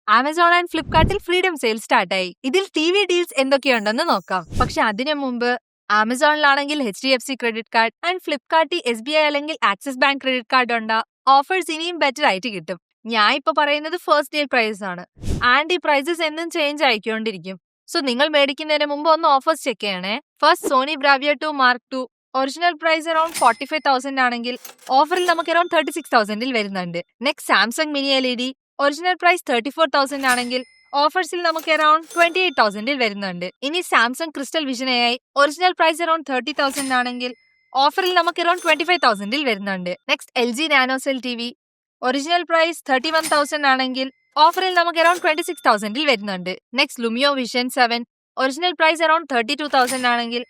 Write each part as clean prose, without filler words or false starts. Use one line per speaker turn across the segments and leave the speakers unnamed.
Amazon and ഫ്ലിപ്കാർട്ടിൽ freedom sale സ്റ്റാർട്ടായി. ഇതിൽ ടി.വി ഡീൽസ് എന്തൊക്കെയുണ്ടെന്ന് നോക്കാം. പക്ഷെ അതിനു മുമ്പ് ആമസോണിലാണെങ്കിൽ HDFC ക്രെഡിറ്റ് കാർഡ് ആൻഡ് ഫ്ലിപ്കാർട്ടിൽ SBI അല്ലെങ്കിൽ ആക്സിസ് ബാങ്ക് ക്രെഡിറ്റ് കാർഡ് ഉണ്ട്. ഓഫേഴ്സ് ഇനിയും ബെറ്റർ ആയിട്ട് കിട്ടും. ഞാൻ ഇപ്പൊ പറയുന്നത് ഫസ്റ്റ് ഡേ പ്രൈസ് ആണ്. ആൻഡ് ഈ പ്രൈസസ് എന്നും ചേഞ്ച് ആയിക്കൊണ്ടിരിക്കും. സോ നിങ്ങൾ മേടിക്കുന്നതിന് മുമ്പ് ഒന്ന് ഓഫേഴ്സ് ചെക്ക് ചെയ്യണേ. First Sony Bravia 2 mark 2 original price around 45,000 ആണെങ്കിൽ ഓഫറിൽ നമുക്ക് അറൌണ്ട് 36,000 വരുന്നുണ്ട്. Next Samsung mini LED original price 34,000 ആണെങ്കിൽ ഓഫേഴ്സിൽ നമുക്ക് അറൌണ്ട് 28,000 വരുന്നുണ്ട്. ഇനി Samsung crystal vision AI original price around 30,000 ആണെങ്കിൽ ഓഫറിൽ നമുക്ക് അറൌണ്ട് 25,000 വരുന്നുണ്ട്. Next LG nano cell TV original price 31,000 ആണെങ്കിൽ ഓഫറിൽ നമുക്ക് അറൌണ്ട് 26,000 വരുന്നുണ്ട്. Next Lumio vision 7 original price around 32,000 ആണെങ്കിൽ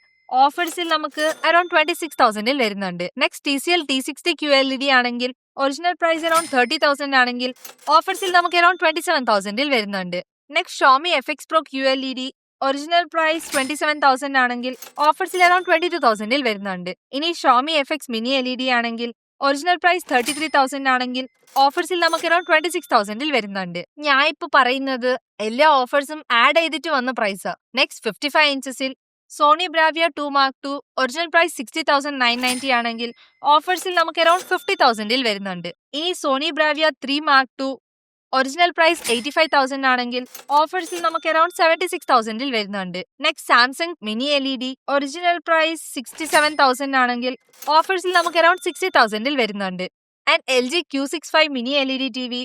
ഓഫേഴ്സിൽ നമുക്ക് അറൌണ്ട് 26,000 വരുന്നുണ്ട്. നെക്സ്റ്റ് TCL T60 QLED ആണെങ്കിൽ ഒറിജിനൽ പ്രൈസ് അറൌണ്ട് 30,000 ആണെങ്കിൽ ഓഫേഴ്സിൽ നമുക്ക് അറൌണ്ട് 27,000 വരുന്നുണ്ട്. Next Xiaomi FX Pro QLED original price 27,000 ആണെങ്കിൽ ഓഫേഴ്സിൽ അറൌണ്ട് 22,000 വരുന്നുണ്ട്. ഇനി ഷോമി FX Mini LED ആണെങ്കിൽ ഒറിജിനൽ പ്രൈസ് 33,000 ആണെങ്കിൽ ഓഫേഴ്സിൽ നമുക്ക് അറൌണ്ട് 26,000 വരുന്നുണ്ട്. ഞാൻ ഇപ്പൊ പറയുന്നത് എല്ലാ ഓഫേഴ്സും ആഡ് ചെയ്തിട്ട് വന്ന പ്രൈസാ. നെക്സ്റ്റ് 55 ഇഞ്ചസിൽ Sony Bravia 2 mark 2 original price 60,990 ആണെങ്കിൽ ഓഫേഴ്സിൽ നമുക്ക് അറൌണ്ട് 50,000 വരുന്നുണ്ട്. ഇനി Sony Bravia 3 mark 2 original price 85,000 ആണെങ്കിൽ ഓഫേഴ്സിൽ നമുക്ക് അറൌണ്ട് 76,000 വരുന്നുണ്ട്. Next Samsung mini LED original price 67,000 ആണെങ്കിൽ ഓഫേഴ്സിൽ നമുക്ക് അറൌണ്ട് 60,000 വരുന്നുണ്ട്. And LG Q65 mini LED TV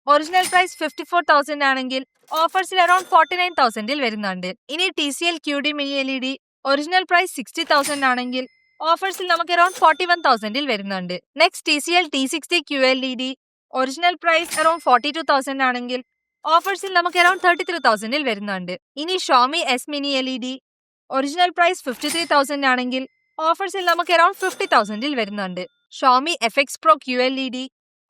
original price 54,000 ആണെങ്കിൽ ഓഫേഴ്സിൽ അറൌണ്ട് 49,000 വരുന്നുണ്ട്. ഇനി TCL QD mini LED original price 60,000 ആണെങ്കിൽ ഓഫേഴ്സിൽ നമുക്ക് അറൌണ്ട് 41,000 വരുന്നുണ്ട്. Next TCL T60 QLED original price around 42,000 ആണെങ്കിൽ ഓഫേഴ്സിൽ നമുക്ക് അറൌണ്ട് 33,000 വരുന്നുണ്ട്. ഇനി Xiaomi S mini LED original price 53,000 ആണെങ്കിൽ ഓഫേഴ്സിൽ നമുക്ക് അറൌണ്ട് 50,000 വരുന്നുണ്ട്. Xiaomi FX Pro QLED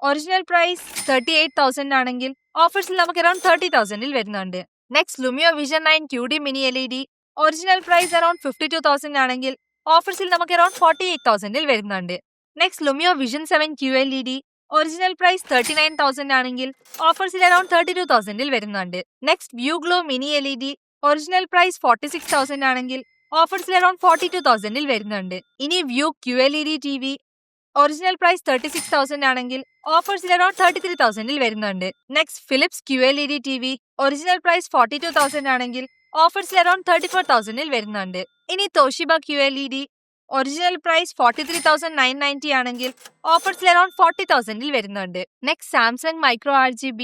original price 38,000 ആണെങ്കിൽ ഓഫേഴ്സിൽ നമുക്ക് അറൌണ്ട് 30,000 വരുന്നുണ്ട്. Next Lumio vision 9 QD mini LED original price around 52,000 ആണെങ്കിൽ ഓഫേഴ്സിൽ നമുക്ക് അറൌണ്ട് 48,000 വരുന്നുണ്ട്. Next Lumio vision 7 QLED original price 39,000 ആണെങ്കിൽ ഓഫേഴ്സിൽ അറൌണ്ട് 32,000 വരുന്നുണ്ട്. Next Vu glow mini LED original price 46,000 ആണെങ്കിൽ ഓഫേഴ്സിൽ അറൌണ്ട് 42,000 വരുന്നുണ്ട്. ഇനി Vu QLED TV original price 36,000 ആണെങ്കിൽ ഓഫേഴ്സിൽ അറൌണ്ട് 33,000 വരുന്നുണ്ട്. Next Philips QLED TV original price 42,000 ആണെങ്കിൽ ഓഫേഴ്സിൽ അറൌണ്ട് 34,000 വരുന്നുണ്ട്. ഇനി തോഷിബ QLED ഒറിജിനൽ പ്രൈസ് 43,990 ആണെങ്കിൽ ഓഫേഴ്സിൽ അറൌണ്ട് 40,000 വരുന്നുണ്ട്. Next Samsung micro RGB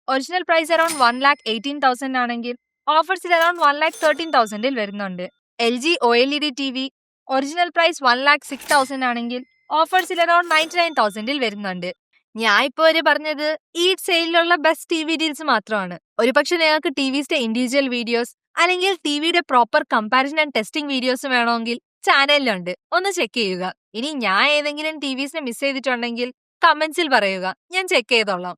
original price around 1,18,000 ആണെങ്കിൽ ഓഫേഴ്സിൽ അറൌണ്ട് 1,13,000 വരുന്നുണ്ട്. LG OLED TV original price 1,06,000 ആണെങ്കിൽ ഓഫേഴ്സിൽ അറൌണ്ട് 99,000 വരുന്നുണ്ട്. ഞാൻ ഇപ്പൊ വരെ പറഞ്ഞത് ഈ സെയിലുള്ള ബെസ്റ്റ് TV ഡീൽസ് മാത്രമാണ്. ഒരുപക്ഷെ നിങ്ങൾക്ക് TVയുടെ ഇൻഡിവിജ്വൽ വീഡിയോസ് അല്ലെങ്കിൽ TVയുടെ proper comparison and testing videos വേണമെങ്കിൽ ചാനലിലുണ്ട്, ഒന്ന് ചെക്ക് ചെയ്യുക. ഇനി ഞാൻ ഏതെങ്കിലും TVസിനെ മിസ് ചെയ്തിട്ടുണ്ടെങ്കിൽ കമന്റ്സിൽ പറയുക, ഞാൻ ചെക്ക് ചെയ്തോളാം.